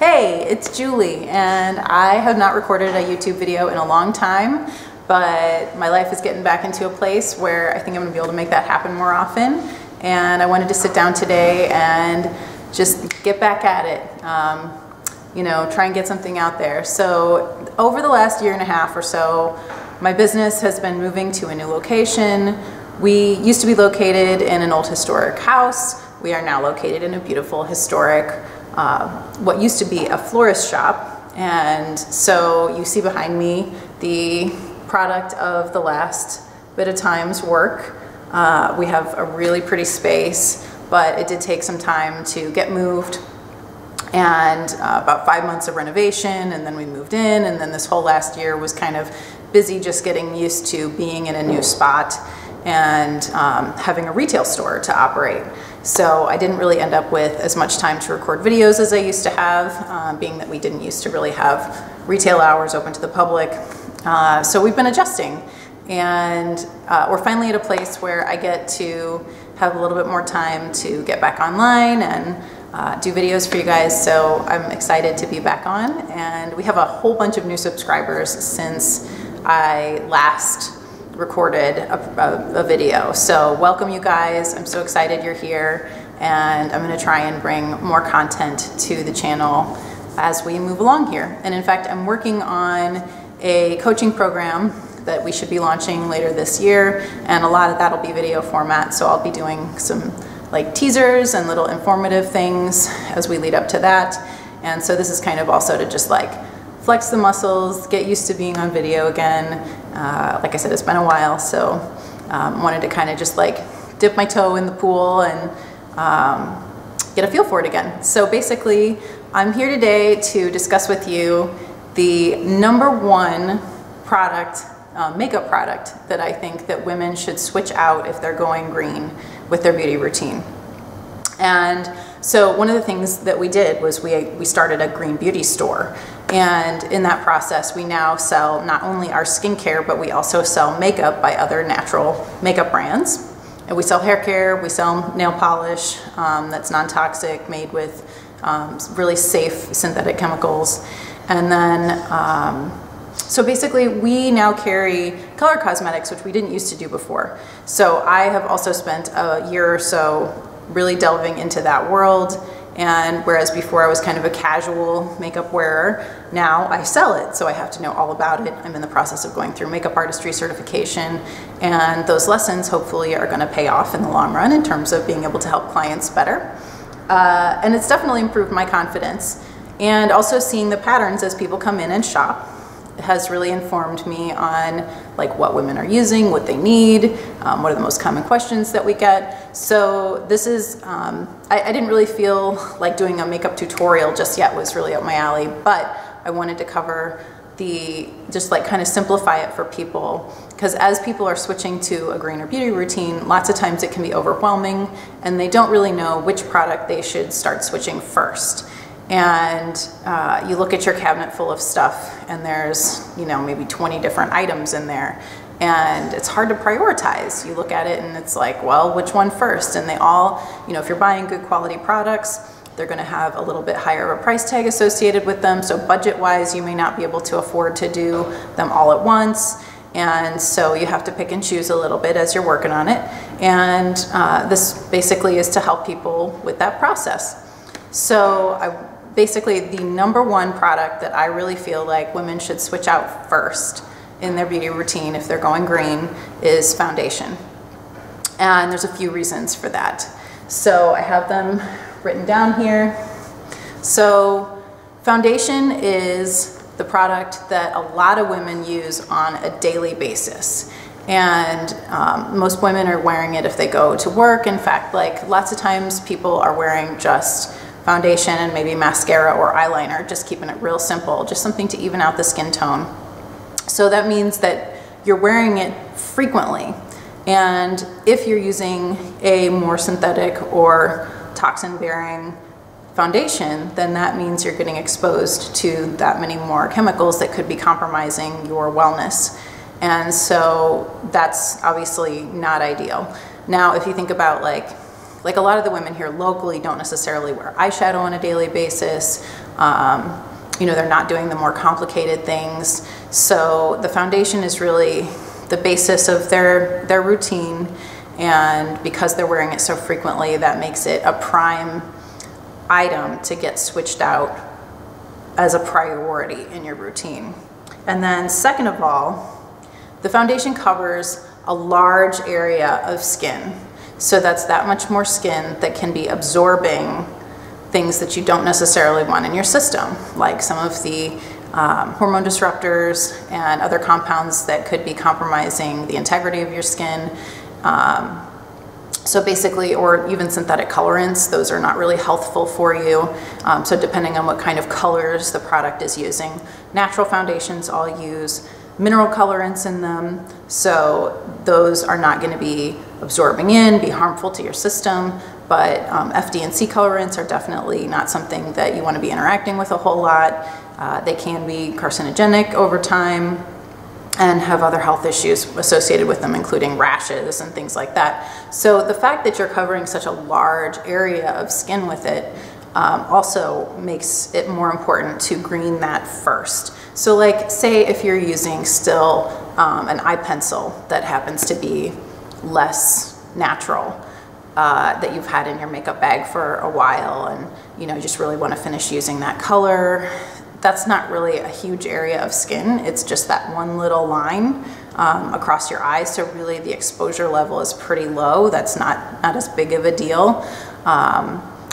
Hey, it's Julie, and I have not recorded a YouTube video in a long time, but my life is getting back into a place where I think I'm gonna be able to make that happen more often. And I wanted to sit down today and just get back at it, you know, try and get something out there. So over the last year and a half or so, my business has been moving to a new location. We used to be located in an old historic house. We are now located in a beautiful historic what used to be a florist shop. And so you see behind me the product of the last bit of time's work. We have a really pretty space, but it did take some time to get moved, and about 5 months of renovation, and then we moved in, and then this whole last year was kind of busy just getting used to being in a new spot and having a retail store to operate. So I didn't really end up with as much time to record videos as I used to have, being that we didn't used to really have retail hours open to the public. So we've been adjusting, and we're finally at a place where I get to have a little bit more time to get back online and do videos for you guys. So I'm excited to be back on, and we have a whole bunch of new subscribers since I last recorded a video. So welcome, you guys. I'm so excited you're here, and I'm going to try and bring more content to the channel as we move along here. And in fact, I'm working on a coaching program that we should be launching later this year, and a lot of that will be video format. So I'll be doing some like teasers and little informative things as we lead up to that. And so this is kind of also to just like flex the muscles, get used to being on video again. Like I said, it's been a while, so wanted to kind of just like dip my toe in the pool and get a feel for it again. So basically, I'm here today to discuss with you the #1 product, makeup product that I think that women should switch out if they're going green with their beauty routine. And so one of the things that we did was we started a green beauty store. And in that process, we now sell not only our skincare, but we also sell makeup by other natural makeup brands. And we sell hair care, we sell nail polish that's non-toxic, made with really safe synthetic chemicals. And then, so basically we now carry color cosmetics, which we didn't used to do before. So I have also spent a year or so really delving into that world. And whereas before I was kind of a casual makeup wearer, now I sell it, so I have to know all about it. I'm in the process of going through makeup artistry certification, and those lessons hopefully are going to pay off in the long run in terms of being able to help clients better. And it's definitely improved my confidence, and also seeing the patterns as people come in and shop has really informed me on like what women are using, what they need, what are the most common questions that we get. So this is, I didn't really feel like doing a makeup tutorial just yet was really up my alley, but I wanted to cover just like kind of simplify it for people, because as people are switching to a greener beauty routine, lots of times it can be overwhelming and they don't really know which product they should start switching first. And you look at your cabinet full of stuff and there's, you know, maybe 20 different items in there, and it's hard to prioritize. You look at it and it's like, well, which one first? And they all, you know, if you're buying good quality products, they're going to have a little bit higher of a price tag associated with them. So budget wise, you may not be able to afford to do them all at once. And so you have to pick and choose a little bit as you're working on it. And this basically is to help people with that process. So basically the #1 product that I really feel like women should switch out first in their beauty routine if they're going green is foundation. And there's a few reasons for that. So I have them written down here. So foundation is the product that a lot of women use on a daily basis. And most women are wearing it if they go to work. In fact, like lots of times people are wearing just foundation and maybe mascara or eyeliner, just keeping it real simple, just something to even out the skin tone. So that means that you're wearing it frequently. And if you're using a more synthetic or toxin-bearing foundation, then that means you're getting exposed to that many more chemicals that could be compromising your wellness. And so that's obviously not ideal. Now, if you think about like a lot of the women here locally don't necessarily wear eyeshadow on a daily basis. You know, they're not doing the more complicated things. So the foundation is really the basis of their routine, and because they're wearing it so frequently, that makes it a prime item to get switched out as a priority in your routine. And then second of all, the foundation covers a large area of skin. So that's that much more skin that can be absorbing things that you don't necessarily want in your system, like some of the hormone disruptors and other compounds that could be compromising the integrity of your skin. So basically, or even synthetic colorants, those are not really healthful for you. So depending on what kind of colors the product is using. Natural foundations all use mineral colorants in them, so those are not going to be absorbing in, be harmful to your system. But FD&C colorants are definitely not something that you want to be interacting with a whole lot. They can be carcinogenic over time and have other health issues associated with them, including rashes and things like that. So the fact that you're covering such a large area of skin with it also makes it more important to green that first. So like, say if you're using still an eye pencil that happens to be less natural, that you've had in your makeup bag for a while, and you know, just really want to finish using that color, that's not really a huge area of skin. It's just that one little line across your eyes. So really the exposure level is pretty low. That's not as big of a deal.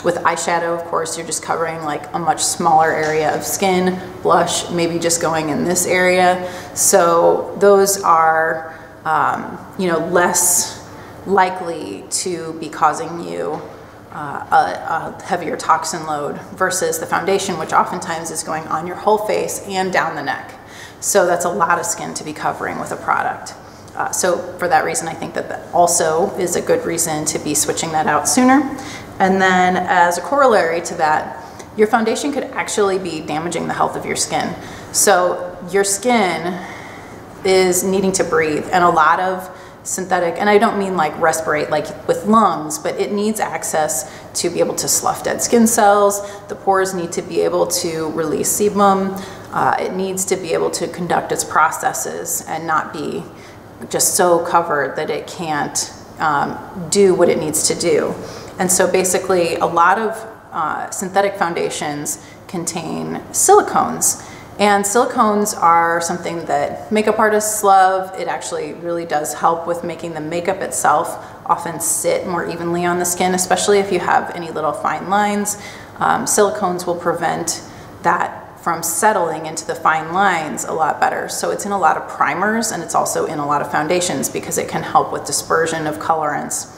With eyeshadow, of course, you're just covering like a much smaller area of skin. Blush, maybe just going in this area. So those are, you know, less likely to be causing you a heavier toxin load versus the foundation, which oftentimes is going on your whole face and down the neck. So that's a lot of skin to be covering with a product. So for that reason, I think that that also is a good reason to be switching that out sooner. And then as a corollary to that, your foundation could actually be damaging the health of your skin. So your skin is needing to breathe, and a lot of synthetic, and I don't mean like respirate like with lungs, but it needs access to be able to slough dead skin cells. The pores need to be able to release sebum. It needs to be able to conduct its processes and not be just so covered that it can't do what it needs to do. And so basically a lot of synthetic foundations contain silicones. And silicones are something that makeup artists love. It actually really does help with making the makeup itself often sit more evenly on the skin, especially if you have any little fine lines. Silicones will prevent that from settling into the fine lines a lot better. So it's in a lot of primers, and it's also in a lot of foundations because it can help with dispersion of colorants.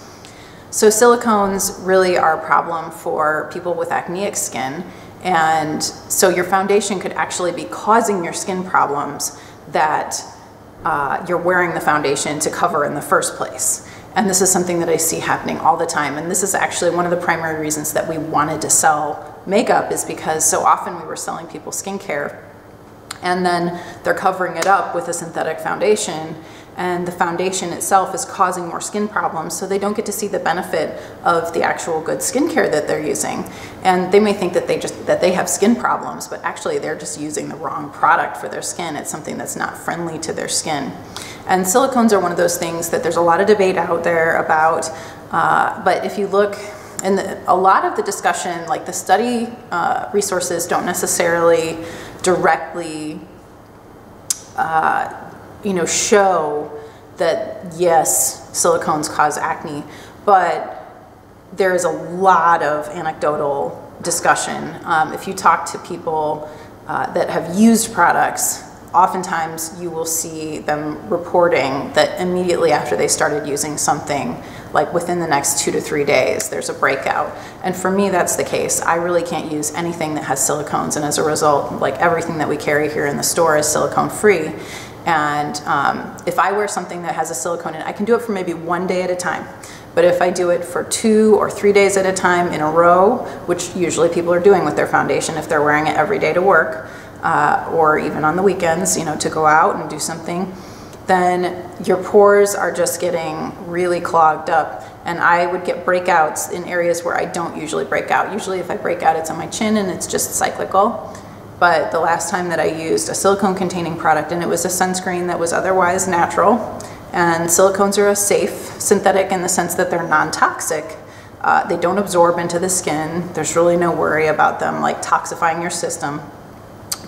So silicones really are a problem for people with acneic skin. And so your foundation could actually be causing your skin problems that you're wearing the foundation to cover in the first place. And this is something that I see happening all the time. And this is actually one of the primary reasons that we wanted to sell makeup, is because so often we were selling people skincare and then they're covering it up with a synthetic foundation, and the foundation itself is causing more skin problems, so they don't get to see the benefit of the actual good skincare that they're using. And they may think that they have skin problems, but actually they're just using the wrong product for their skin. It's something that's not friendly to their skin. And silicones are one of those things that there's a lot of debate out there about, but if you look, and a lot of the discussion, like the study resources don't necessarily directly you know, show that yes, silicones cause acne, but there is a lot of anecdotal discussion. If you talk to people that have used products, oftentimes you will see them reporting that immediately after they started using something, like within the next 2 to 3 days, there's a breakout. And for me, that's the case. I really can't use anything that has silicones, and as a result, like everything that we carry here in the store is silicone free. And if I wear something that has a silicone in it, I can do it for maybe 1 day at a time. But if I do it for 2 or 3 days at a time in a row, which usually people are doing with their foundation if they're wearing it every day to work, or even on the weekends, you know, to go out and do something, then your pores are just getting really clogged up. and I would get breakouts in areas where I don't usually break out. Usually if I break out, it's on my chin and it's just cyclical. But the last time that I used a silicone containing product, and it was a sunscreen that was otherwise natural, and silicones are a safe synthetic in the sense that they're non-toxic. They don't absorb into the skin. There's really no worry about them like toxifying your system.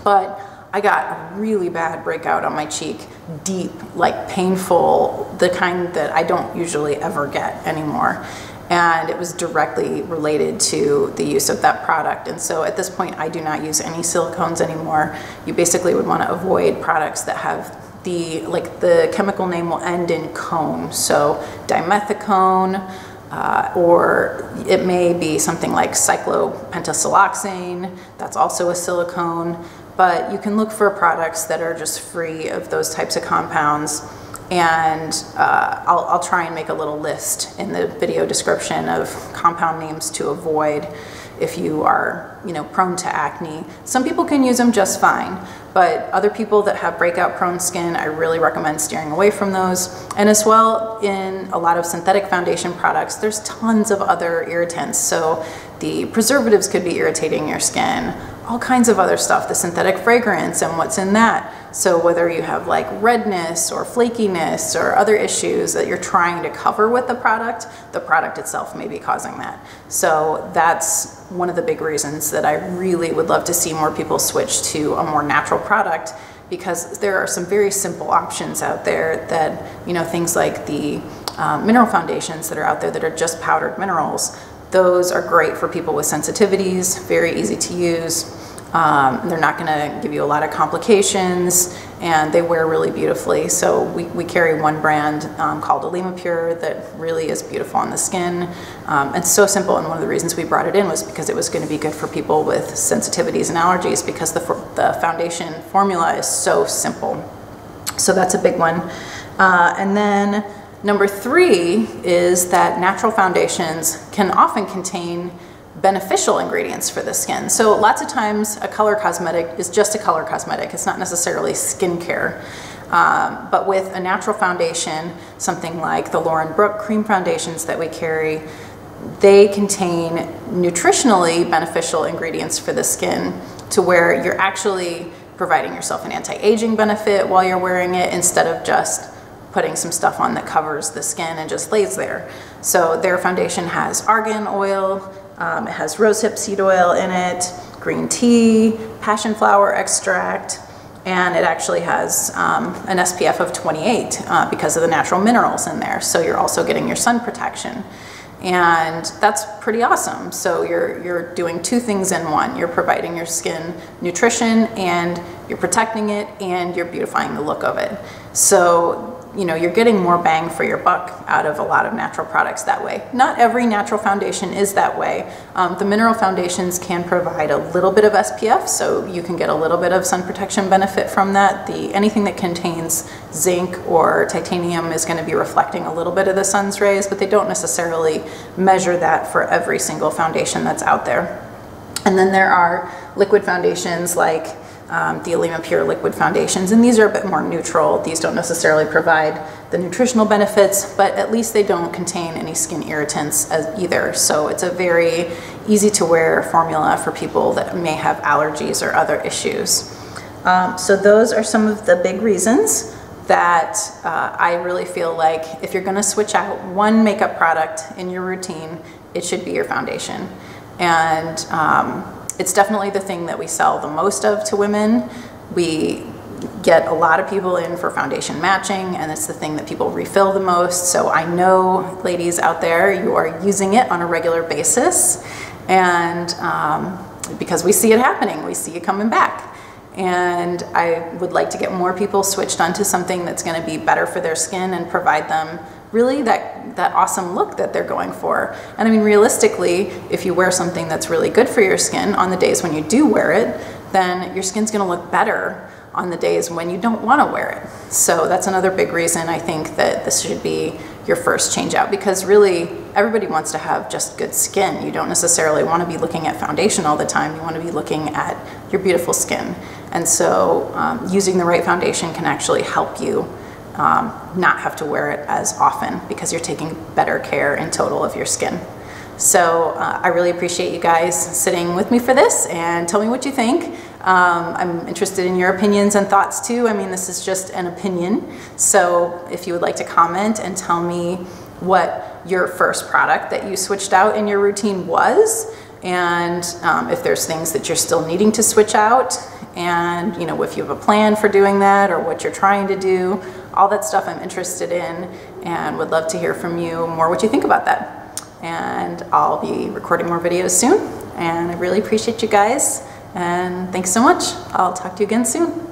But I got a really bad breakout on my cheek, deep, like painful, the kind that I don't usually ever get anymore. And it was directly related to the use of that product. And so at this point, I do not use any silicones anymore. You basically would want to avoid products that have the chemical name will end in cone. So dimethicone, or it may be something like cyclopentasiloxane. That's also a silicone. But you can look for products that are just free of those types of compounds. And I'll try and make a little list in the video description of compound names to avoid if you are, prone to acne. Some people can use them just fine, but other people that have breakout prone skin, I really recommend steering away from those. And as well, in a lot of synthetic foundation products, there's tons of other irritants. So the preservatives could be irritating your skin, all kinds of other stuff, the synthetic fragrance and what's in that. So whether you have like redness or flakiness or other issues that you're trying to cover with the product itself may be causing that. So that's one of the big reasons that I really would love to see more people switch to a more natural product, because there are some very simple options out there that, things like the mineral foundations that are out there that are just powdered minerals. Those are great for people with sensitivities, very easy to use. They're not going to give you a lot of complications, and they wear really beautifully. So we carry one brand called Pure that really is beautiful on the skin. It's so simple, and one of the reasons we brought it in was because it was going to be good for people with sensitivities and allergies, because the foundation formula is so simple. So that's a big one. And then number 3 is that natural foundations can often contain beneficial ingredients for the skin. So lots of times a color cosmetic is just a color cosmetic. It's not necessarily skincare. But with a natural foundation, something like the Lauren Brook cream foundations that we carry, they contain nutritionally beneficial ingredients for the skin, to where you're actually providing yourself an anti-aging benefit while you're wearing it, instead of just putting some stuff on that covers the skin and just lays there. So their foundation has argan oil, it has rosehip seed oil in it, green tea, passion flower extract, and it actually has an SPF of 28 because of the natural minerals in there. So you're also getting your sun protection. And that's pretty awesome. So you're doing 2 things in one. You're providing your skin nutrition, and you're protecting it, and you're beautifying the look of it. So you're getting more bang for your buck out of a lot of natural products that way. Not every natural foundation is that way. The mineral foundations can provide a little bit of SPF, so you can get a little bit of sun protection benefit from that. Anything that contains zinc or titanium is going to be reflecting a little bit of the sun's rays, but they don't necessarily measure that for every single foundation that's out there. And then there are liquid foundations like the Pure liquid foundations, and these are a bit more neutral. These don't necessarily provide the nutritional benefits, but at least they don't contain any skin irritants either. So it's a very easy to wear formula for people that may have allergies or other issues. So those are some of the big reasons that I really feel like if you're going to switch out one makeup product in your routine, it should be your foundation. And it's definitely the thing that we sell the most of to women. We get a lot of people in for foundation matching, and it's the thing that people refill the most. So I know, ladies out there, you are using it on a regular basis, and because we see it happening, we see it coming back. And I would like to get more people switched onto something that's going to be better for their skin and provide them really that awesome look that they're going for. And I mean, realistically, if you wear something that's really good for your skin on the days when you do wear it, then your skin's going to look better on the days when you don't want to wear it. So that's another big reason I think that this should be your first change out, because really everybody wants to have just good skin. You don't necessarily want to be looking at foundation all the time. You want to be looking at your beautiful skin. And so using the right foundation can actually help you not have to wear it as often because you're taking better care in total of your skin. So I really appreciate you guys sitting with me for this and tell me what you think. I'm interested in your opinions and thoughts too. I mean, this is just an opinion. So if you would like to comment and tell me what your first product that you switched out in your routine was, and if there's things that you're still needing to switch out, and you know, if you have a plan for doing that or what you're trying to do, all that stuff I'm interested in and would love to hear from you more what you think about that. And I'll be recording more videos soon, and I really appreciate you guys, and thanks so much. I'll talk to you again soon.